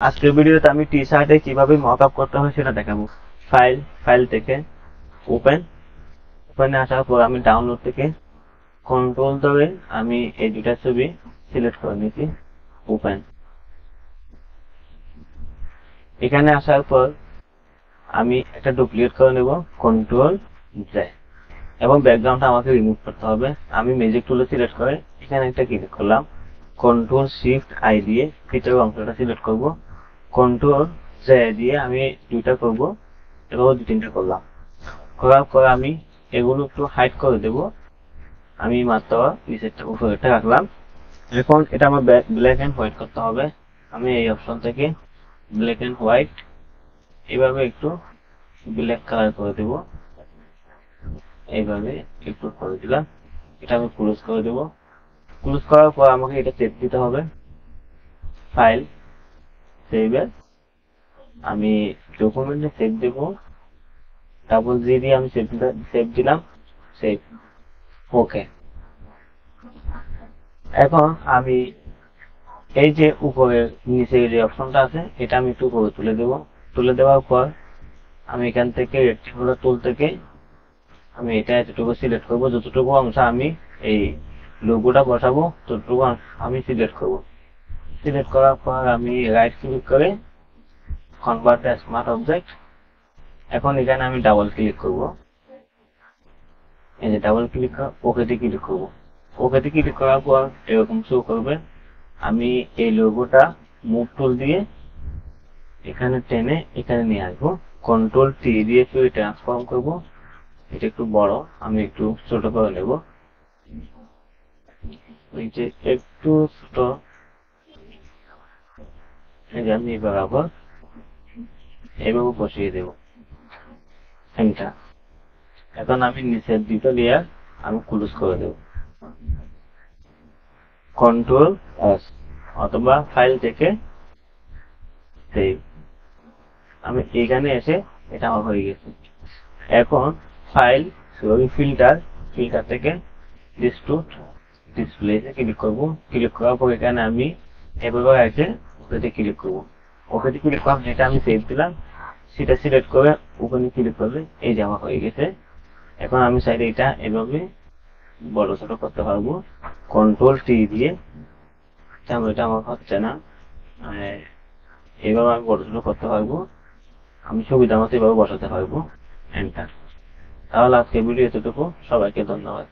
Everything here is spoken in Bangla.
আজকের ভিডিওতে আমি টি শার্টে কিভাবে মকআপ করতে হয় সেটা দেখাবো। ফাইল থেকে ওপেনে আসার পর আমি ডাউনলোড থেকে কন্ট্রোল ধরে আমি এই দুটা ছবি সিলেক্ট করে নিয়েছি। ওপেন, এখানে আসার পর আমি একটা ডুপ্লিকেট করে নেব, কন্ট্রোল জে, এবং ব্যাকগ্রাউন্ডটা আমাকে রিমুভ করতে হবে। আমি ম্যাজিক টুলে সিলেক্ট করে এখানে একটা ক্লিক করলাম, কন্ট্রোল শিফট আই দিয়ে ভিতরের অংশটা সিলেক্ট করব, কন্ট্রোল জে দিয়ে আমি দুইটা করব, এভাবে দু তিনটা করলাম। করার পর আমি এগুলো একটু হাইড করে দেব। আমি মাত্র নিচেরটা উপরেরটা রাখলাম। এখন এটা আমার ব্ল্যাক এন্ড হোয়াইট করতে হবে। আমি এই অপশন থেকে ব্ল্যাক এন্ড হোয়াইট এইভাবে একটু ব্ল্যাক কালার করে দেব, এইভাবে একটু করে দিলাম। এটা আমি ক্লোজ করে দেব। ক্লোজ করার পর আমাকে এটা সেভ দিতে হবে। ফাইল, সেভ এস, আমি ডকুমেন্টে সেভ দেব, ডাবল জি দিয়ে আমি সেভ দিলাম, সেভ, ওকে। এখন আমি এই যে উপরে নিচে যে অপশনটা আছে এটা আমি একটু উপরে তুলে দেব। তুলে দেওয়ার পর আমি এখান থেকে রেক্টেঙ্গুলার টুল থেকে আমি এটা এতটুকু সিলেক্ট করব, যতটুকু অংশ আমি এই লোগোটা বসাবো ততটুকু আমি সিলেক্ট করব। সিলেক্ট করার পর আমি রাইট ক্লিক করে কনভার্ট টু স্মার্ট অবজেক্ট। এখন এখানে আমি ডাবল ক্লিক করব, এই যে ডাবল ক্লিক করে ওকেতে ক্লিক করব। ওকেতে ক্লিক করার পর এরকম শো করবে। আমি এই লোগোটা মুভ টুল দিয়ে এখানে টেনে এখানে নিয়ে আসবো, কন্ট্রোল টি দিয়ে একটু ট্রান্সফর্ম করব। এটা একটু বড়, আমি একটু ছোট করে নেব, এই যে একটু ছোট, এই যে আমি বরাবর এইভাবে বসিয়ে দেব, এন্টার। এখন আমি নিচের দুটো লেয়ার আমি ক্লোজ করে দেব, কন্ট্রোল এস, অথবা ফাইল থেকে সেভ। আমি এখানে এসে এটা আমার হয়ে গেছে। এখন ফাইল ফিল্টার থেকে ডিসপ্লে ক্লিক করব। ক্লিক করার পর এখানে আমি এভাবে আছে ওকেতে ক্লিক করব। ওকেতে ক্লিক করার যেটা আমি সেভ দিলাম সেটা সিলেক্ট করে ওখানে ক্লিক করলে এই যে আমার হয়ে গেছে। এখন আমি চাইলে এটা এভাবে বড় ছোট করতে পারবো, কন্ট্রোল টি দিয়ে। এটা আমার হচ্ছে না, এইভাবে আমি বড় ছোট করতে পারবো, আমি সুবিধা মতো এভাবে বসাতে পারবো, এন্টার। তাহলে আজকে ভিডিও এতটুকু, সবাইকে ধন্যবাদ।